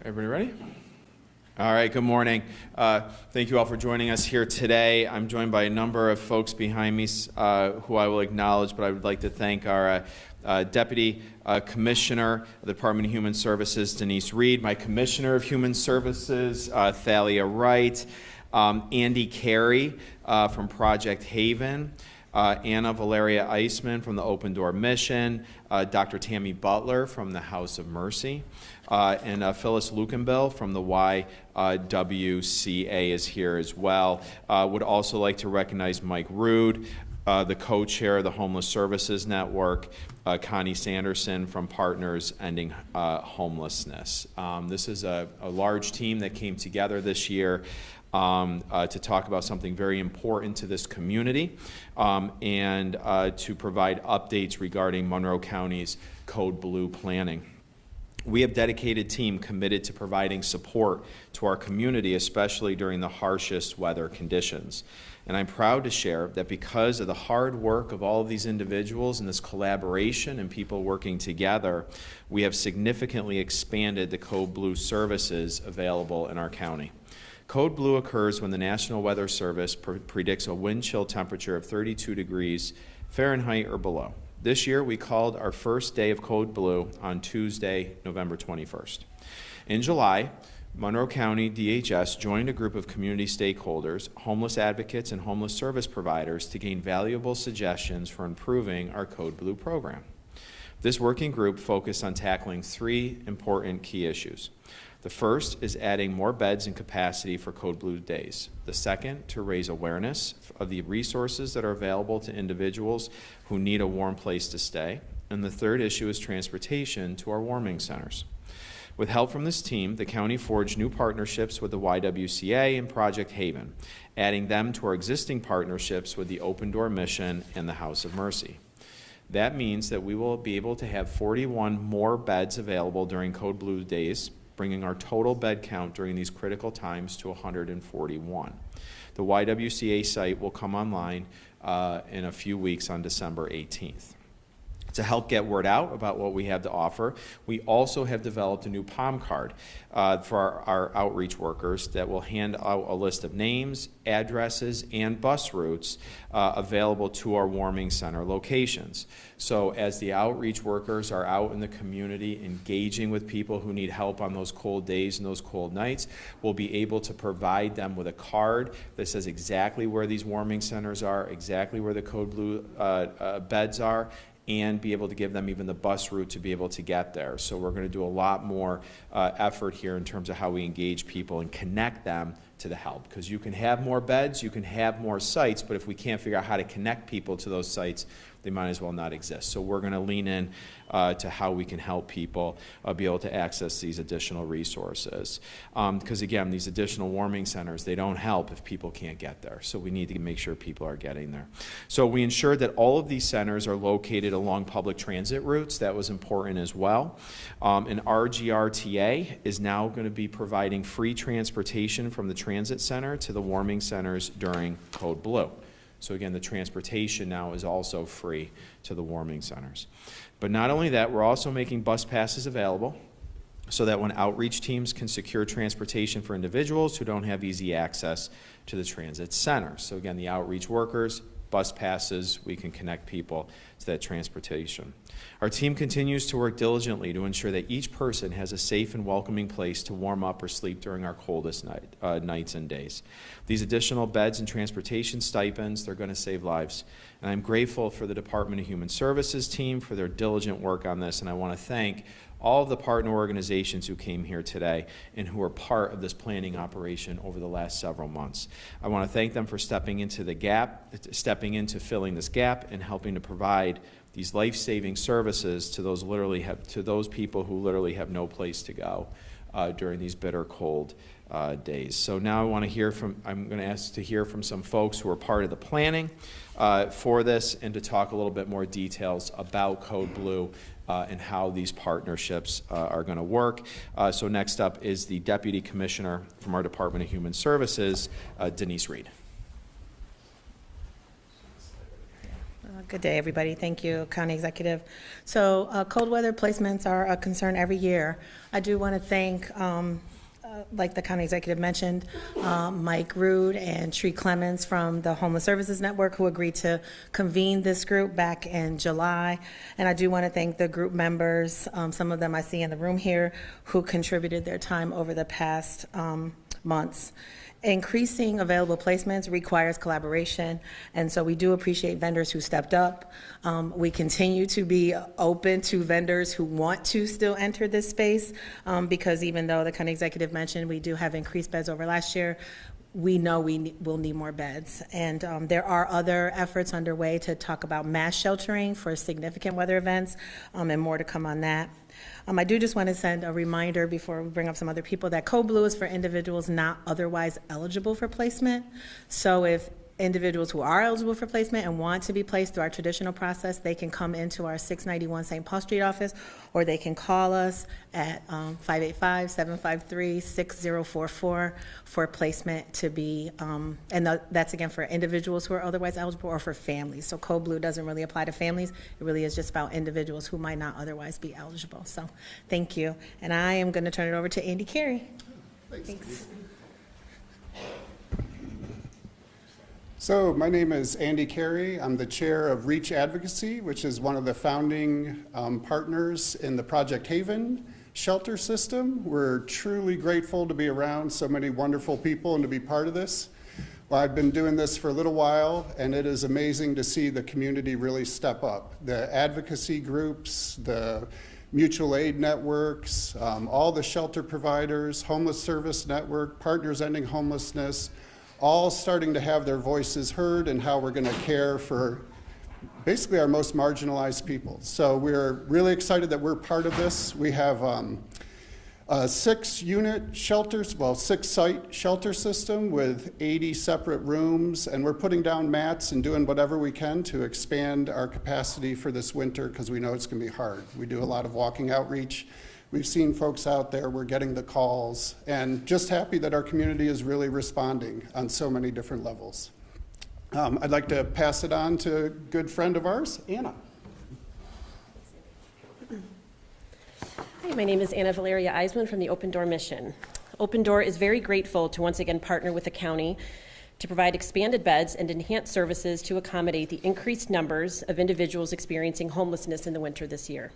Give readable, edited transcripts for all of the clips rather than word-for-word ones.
Everybody ready? All right, good morning. Thank you all for joining us here today. I'm joined by a number of folks behind me who I will acknowledge, but I would like to thank our Deputy Commissioner of the Department of Human Services, Denise Reed, my Commissioner of Human Services, Thalia Wright, Andy Carey from Project Haven, Anna Valeria Eisman from the Open Door Mission, Dr. Tammy Butler from the House of Mercy, and Phyllis Lukenbill from the YWCA is here as well. Would also like to recognize Mike Rood, the co-chair of the Homeless Services Network, Connie Sanderson from Partners Ending Homelessness. This is a large team that came together this year to talk about something very important to this community and to provide updates regarding Monroe County's Code Blue planning. We have a dedicated team committed to providing support to our community, especially during the harshest weather conditions. And I'm proud to share that because of the hard work of all of these individuals and this collaboration and people working together, we have significantly expanded the Code Blue services available in our county. Code Blue occurs when the National Weather Service predicts a wind chill temperature of 32 degrees Fahrenheit or below. This year, we called our first day of Code Blue on Tuesday, November 21st. In July, Monroe County DHS joined a group of community stakeholders, homeless advocates, and homeless service providers to gain valuable suggestions for improving our Code Blue program. This working group focused on tackling three important key issues. The first is adding more beds and capacity for Code Blue days. The second, to raise awareness of the resources that are available to individuals who need a warm place to stay. And the third issue is transportation to our warming centers. With help from this team, the county forged new partnerships with the YWCA and Project Haven, adding them to our existing partnerships with the Open Door Mission and the House of Mercy. That means that we will be able to have 41 more beds available during Code Blue days, bringing our total bed count during these critical times to 141. The YWCA site will come online in a few weeks on December 18th. To help get word out about what we have to offer, we also have developed a new palm card for our outreach workers that will hand out a list of names, addresses, and bus routes available to our warming center locations. So as the outreach workers are out in the community engaging with people who need help on those cold days and those cold nights, we'll be able to provide them with a card that says exactly where these warming centers are, exactly where the Code Blue beds are, and be able to give them even the bus route to be able to get there. So we're going to do a lot more effort here in terms of how we engage people and connect them to the help. Because you can have more beds, you can have more sites, but if we can't figure out how to connect people to those sites, they might as well not exist. So we're going to lean in to how we can help people be able to access these additional resources. Because again, these additional warming centers, they don't help if people can't get there. So we need to make sure people are getting there. So we ensured that all of these centers are located along public transit routes. That was important as well. And RGRTA is now going to be providing free transportation from the transit center to the warming centers during Code Blue. So again, the transportation now is also free to the warming centers. But not only that, we're also making bus passes available so that when outreach teams can secure transportation for individuals who don't have easy access to the transit center. So again, the outreach workers, bus passes, we can connect people to that transportation. Our team continues to work diligently to ensure that each person has a safe and welcoming place to warm up or sleep during our coldest nights and days. These additional beds and transportation stipends, they're going to save lives. And I'm grateful for the Department of Human Services team for their diligent work on this, and I want to thank all of the partner organizations who came here today and who are part of this planning operation over the last several months. I want to thank them for stepping into filling this gap and helping to provide these life-saving services to those people who literally have no place to go during these bitter cold days. So now I'm going to ask to hear from some folks who are part of the planning for this and to talk a little bit more details about Code Blue and how these partnerships are going to work. So next up is the Deputy Commissioner from our Department of Human Services, Denise Reed. Good day, everybody. Thank you, County Executive. So cold weather placements are a concern every year. I do want to thank, like the County Executive mentioned, Mike Rood and Tree Clemens from the Homeless Services Network, who agreed to convene this group back in July. And I do want to thank the group members, some of them I see in the room here, who contributed their time over the past months. Increasing available placements requires collaboration, and so we do appreciate vendors who stepped up. We continue to be open to vendors who want to still enter this space, because even though the county executive mentioned we do have increased beds over last year, we know will need more beds. And there are other efforts underway to talk about mass sheltering for significant weather events, and more to come on that. I do just want to send a reminder before we bring up some other people that Code Blue is for individuals not otherwise eligible for placement. So if individuals who are eligible for placement and want to be placed through our traditional process, they can come into our 691 St. Paul Street office, or they can call us at 585-753-6044 for placement to be, and that's again for individuals who are otherwise eligible or for families. So Code Blue doesn't really apply to families. It really is just about individuals who might not otherwise be eligible. So thank you. And I am going to turn it over to Andy Carey. Thanks. So my name is Andy Carey. I'm the chair of Reach Advocacy, which is one of the founding partners in the Project Haven shelter system. We're truly grateful to be around so many wonderful people and to be part of this. Well, I've been doing this for a little while, and it is amazing to see the community really step up. The advocacy groups, the mutual aid networks, all the shelter providers, Homeless Service Network, Partners Ending Homelessness, all starting to have their voices heard and how we're going to care for basically our most marginalized people. So we're really excited that we're part of this. We have a 6-unit shelters, well, 6-site shelter system with 80 separate rooms, and we're putting down mats and doing whatever we can to expand our capacity for this winter because we know it's going to be hard. We do a lot of walking outreach. We've seen folks out there, we're getting the calls, and just happy that our community is really responding on so many different levels. I'd like to pass it on to a good friend of ours, Anna. Hi, my name is Anna Valeria Eisman from the Open Door Mission. Open Door is very grateful to once again partner with the county to provide expanded beds and enhanced services to accommodate the increased numbers of individuals experiencing homelessness in the winter this year.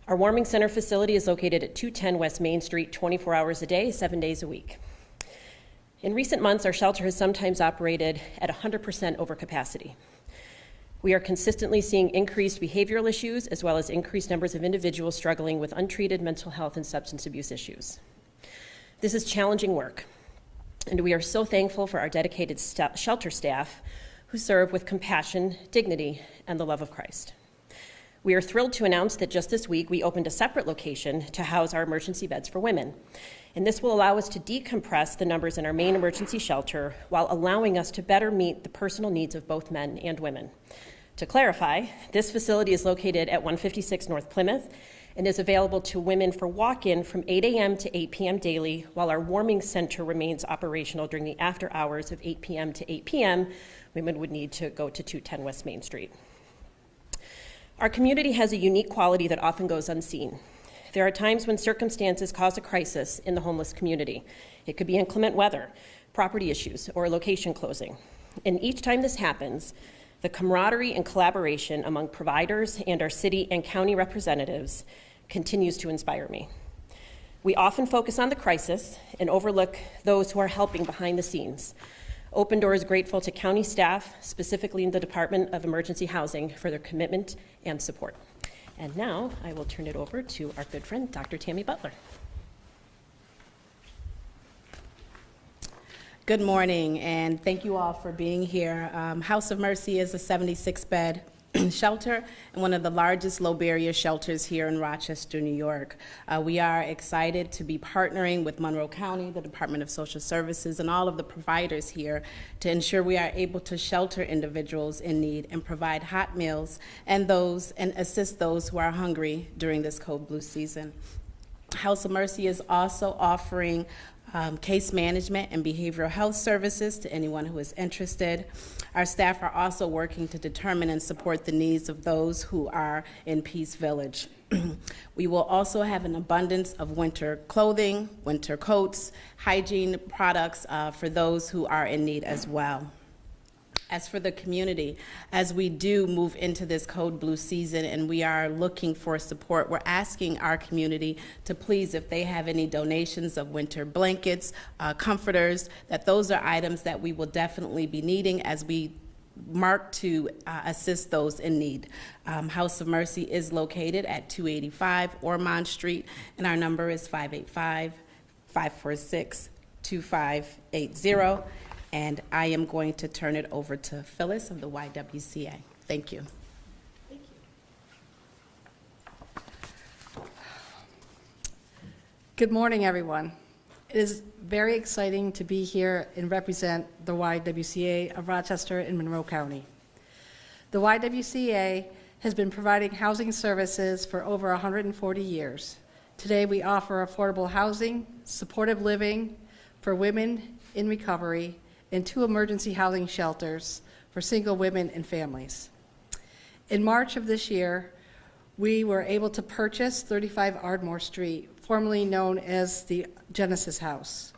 Our warming center facility is located at 210 West Main Street, 24 hours a day, 7 days a week. In recent months, our shelter has sometimes operated at 100% over capacity. We are consistently seeing increased behavioral issues as well as increased numbers of individuals struggling with untreated mental health and substance abuse issues. This is challenging work, and we are so thankful for our dedicated shelter staff who serve with compassion, dignity, and the love of Christ. We are thrilled to announce that just this week we opened a separate location to house our emergency beds for women. And this will allow us to decompress the numbers in our main emergency shelter while allowing us to better meet the personal needs of both men and women. To clarify, this facility is located at 156 North Plymouth and is available to women for walk-in from 8 a.m. to 8 p.m. daily, while our warming center remains operational during the after hours of 8 p.m. to 8 p.m. Women would need to go to 210 West Main Street. Our community has a unique quality that often goes unseen. There are times when circumstances cause a crisis in the homeless community. It could be inclement weather, property issues, or a location closing. And each time this happens, the camaraderie and collaboration among providers and our city and county representatives continues to inspire me. We often focus on the crisis and overlook those who are helping behind the scenes. Open Door is grateful to county staff, specifically in the Department of Emergency Housing, for their commitment and support. And now I will turn it over to our good friend, Dr. Tammy Butler. Good morning, and thank you all for being here. House of Mercy is a 76-bed shelter and one of the largest low-barrier shelters here in Rochester, New York. We are excited to be partnering with Monroe County, the Department of Social Services, and all of the providers here to ensure we are able to shelter individuals in need and provide hot meals and assist those who are hungry during this cold blue season. House of Mercy is also offering case management and behavioral health services to anyone who is interested. Our staff are also working to determine and support the needs of those who are in Peace Village. We will also have an abundance of winter clothing, winter coats, hygiene products for those who are in need as well. As for the community, as we do move into this Code Blue season and we are looking for support, we're asking our community to please, if they have any donations of winter blankets, comforters, that those are items that we will definitely be needing as we mark to assist those in need. House of Mercy is located at 285 Ormond Street, and our number is 585-546-2580. And I am going to turn it over to Phyllis of the YWCA. Thank you. Good morning, everyone. It is very exciting to be here and represent the YWCA of Rochester and Monroe County. The YWCA has been providing housing services for over 140 years. Today, we offer affordable housing, supportive living for women in recovery, and 2 emergency housing shelters for single women and families. In March of this year, we were able to purchase 35 Ardmore Street, formerly known as the Genesis House.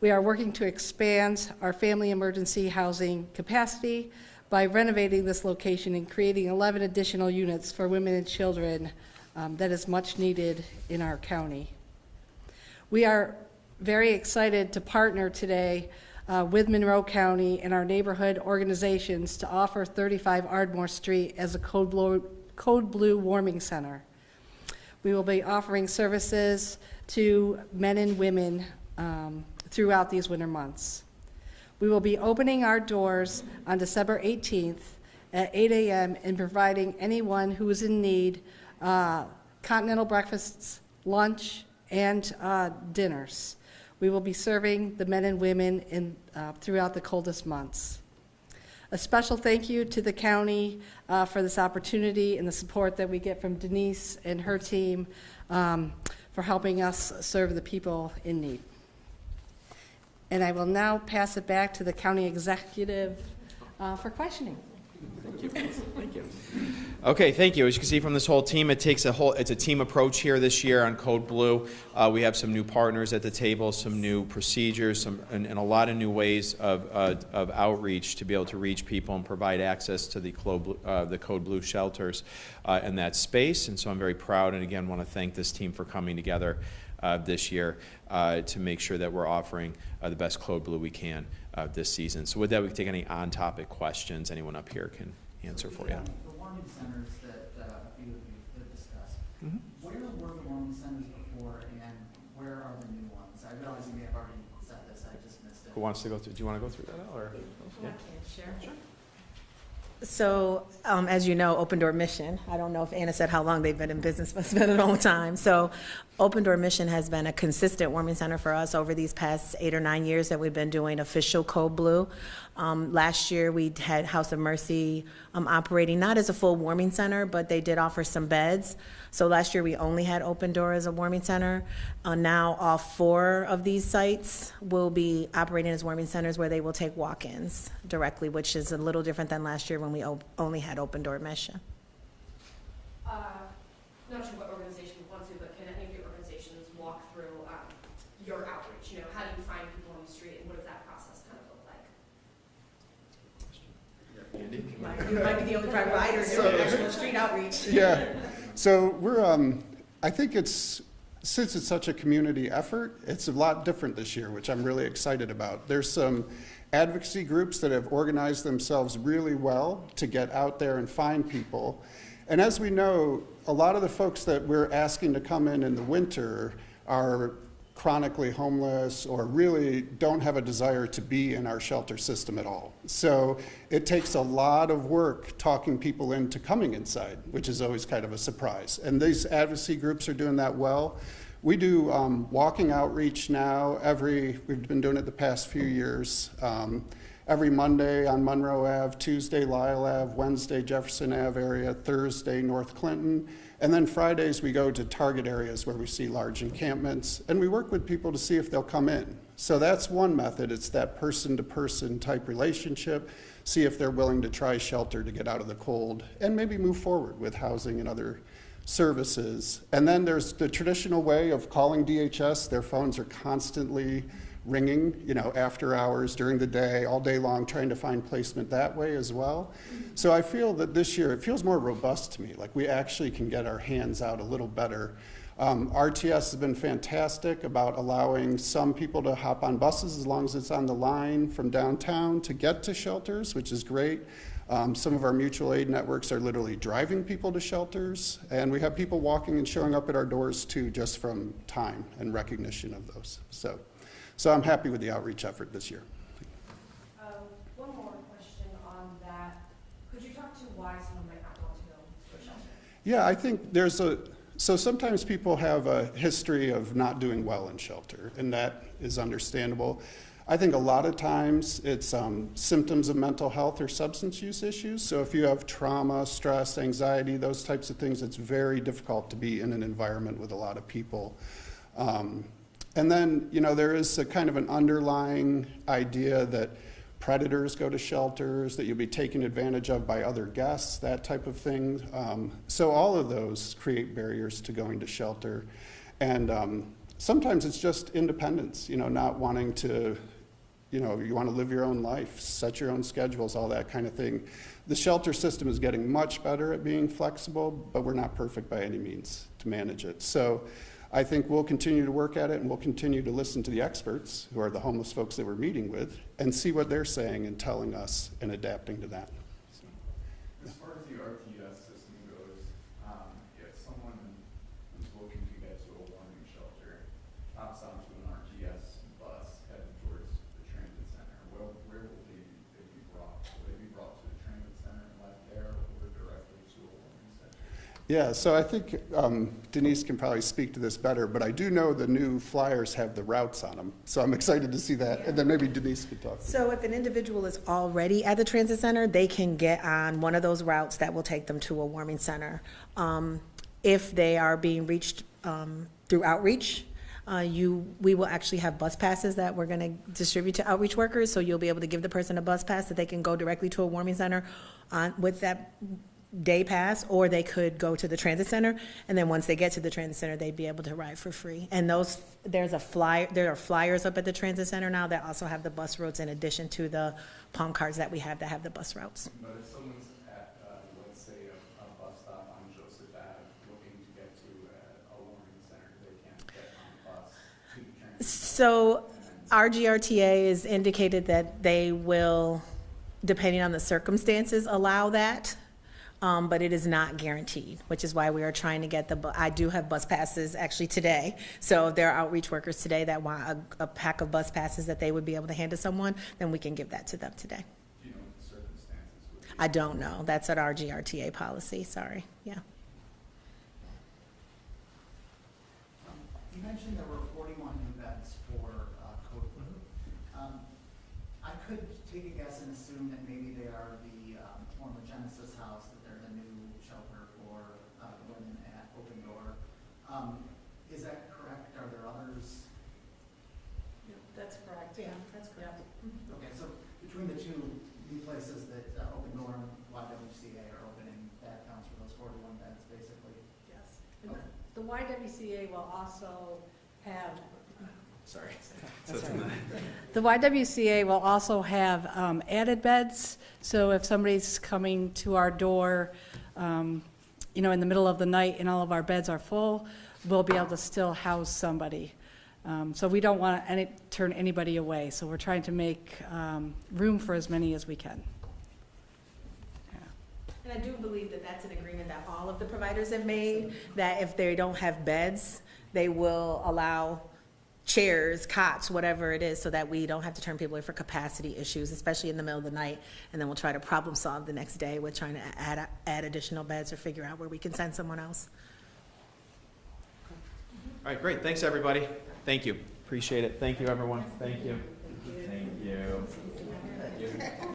We are working to expand our family emergency housing capacity by renovating this location and creating 11 additional units for women and children that is much needed in our county. We are very excited to partner today with Monroe County and our neighborhood organizations to offer 35 Ardmore Street as a Code Blue Warming Center. We will be offering services to men and women throughout these winter months. We will be opening our doors on December 18th at 8 a.m. and providing anyone who is in need continental breakfasts, lunch, and dinners. We will be serving the men and women throughout the coldest months. A special thank you to the county for this opportunity and the support that we get from Denise and her team for helping us serve the people in need. And I will now pass it back to the county executive for questioning. Thank you. Okay, thank you. As you can see from this whole team, it's a team approach here this year on Code Blue. We have some new partners at the table, some new procedures, and a lot of new ways of outreach to be able to reach people and provide access to the Code Blue shelters in that space. And so I'm very proud, and again, want to thank this team for coming together this year to make sure that we're offering the best Code Blue we can this season. So with that, we can take any on-topic questions anyone up here can answer for you. The warming centers that a few of you have discussed, where were the warming centers before and where are the new ones? I realize you may have already said this, I just missed it. Who wants to go through? Do you want to go through that, or? I can share. Sure. So, as you know, Open Door Mission, I don't know if Anna said how long they've been in business, but it's been a long time. So, Open Door Mission has been a consistent warming center for us over these past 8 or 9 years that we've been doing official Code Blue. Last year, we had House of Mercy operating not as a full warming center, but they did offer some beds. So last year, we only had Open Door as a warming center. Now, all 4 of these sites will be operating as warming centers where they will take walk-ins directly, which is a little different than last year when we only had Open Door Mission. Not sure what organization you want to, but can any of your organizations walk through your outreach? You know, how do you find people on the street, and what does that process kind of look like? Andy? You might be the only provider doing actual street outreach. Yeah. So we're, I think since it's such a community effort, it's a lot different this year, which I'm really excited about. There's some advocacy groups that have organized themselves really well to get out there and find people. And as we know, a lot of the folks that we're asking to come in the winter are chronically homeless or really don't have a desire to be in our shelter system at all. So it takes a lot of work talking people into coming inside, which is always kind of a surprise. And these advocacy groups are doing that well. We do walking outreach now we've been doing it the past few years. every Monday on Monroe Ave, Tuesday Lyle Ave, Wednesday Jefferson Ave area, Thursday North Clinton, and then Fridays we go to target areas where we see large encampments, and we work with people to see if they'll come in. So that's one method. It's that person-to-person type relationship, see if they're willing to try shelter to get out of the cold, and maybe move forward with housing and other services. And then there's the traditional way of calling DHS. Their phones are constantly ringing, after hours, during the day, all day long, trying to find placement that way as well. So I feel that this year, it feels more robust to me, like we actually can get our hands out a little better. RTS has been fantastic about allowing some people to hop on buses as long as it's on the line from downtown to get to shelters, which is great. Some of our mutual aid networks are literally driving people to shelters, and we have people walking and showing up at our doors too, just from time and recognition of those. So I'm happy with the outreach effort this year. One more question on that. Could you talk to why someone might not want to go to a shelter? Yeah, I think so sometimes people have a history of not doing well in shelter, and that is understandable. I think a lot of times it's symptoms of mental health or substance use issues. So if you have trauma, stress, anxiety, those types of things, it's very difficult to be in an environment with a lot of people. And then, there is a kind of an underlying idea that predators go to shelters, that you'll be taken advantage of by other guests, that type of thing. So all of those create barriers to going to shelter. And sometimes it's just independence, not wanting to, you want to live your own life, set your own schedules, all that kind of thing. The shelter system is getting much better at being flexible, but we're not perfect by any means to manage it. So I think we'll continue to work at it, and we'll continue to listen to the experts, who are the homeless folks that we're meeting with, and see what they're saying and telling us and adapting to that. So, as far as the RTS system goes, if someone is looking to get to a warming shelter, hops onto an RTS bus headed towards the transit center, where will they be brought? Will they be brought to the transit center and left there, or directly to a warming center? Yeah, so I think Denise can probably speak to this better, but I do know the new flyers have the routes on them, so I'm excited to see that, and then maybe Denise could talk. So if an individual is already at the transit center, they can get on one of those routes that will take them to a warming center. If they are being reached through outreach, we will actually have bus passes that we're going to distribute to outreach workers, so you'll be able to give the person a bus pass that they can go directly to a warming center with that day pass, or they could go to the transit center, and then once they get to the transit center, they'd be able to ride for free. And there are flyers up at the transit center now that also have the bus routes in addition to the palm cards that we have that have the bus routes. But if someone's at, let's say, a bus stop on Joseph Ave looking to get to a warming center, they can't get on the bus to the transit center. So our GRTA has indicated that they will, depending on the circumstances, allow that. But it is not guaranteed, which is why we are trying to get I do have bus passes actually today. So if there are outreach workers today that want a pack of bus passes that they would be able to hand to someone, then we can give that to them today. Do you know what the circumstances would be? I don't know. That's at our GRTA policy, sorry, yeah. You mentioned there were 41 new beds for code blue. I could take a guess and assume that maybe they are the former Genesis house, that they're the new shelter for women at Open Door. Is that correct? Are there others? Yeah, that's correct. Yeah, that's correct. Okay, so between the two new places that Open Door and YWCA are opening, that accounts for those 41 beds, basically? Yes. And the YWCA will also have, Sorry. the YWCA will also have added beds. So if somebody's coming to our door, in the middle of the night and all of our beds are full, we'll be able to still house somebody. So we don't want to turn anybody away. So we're trying to make room for as many as we can. And I do believe that that's an agreement that all of the providers have made, that if they don't have beds, they will allow chairs, cots, whatever it is, so that we don't have to turn people away for capacity issues, especially in the middle of the night. And then we'll try to problem solve the next day with trying to add additional beds or figure out where we can send someone else. All right, great. Thanks, everybody. Thank you. Appreciate it. Thank you, everyone. Thank you.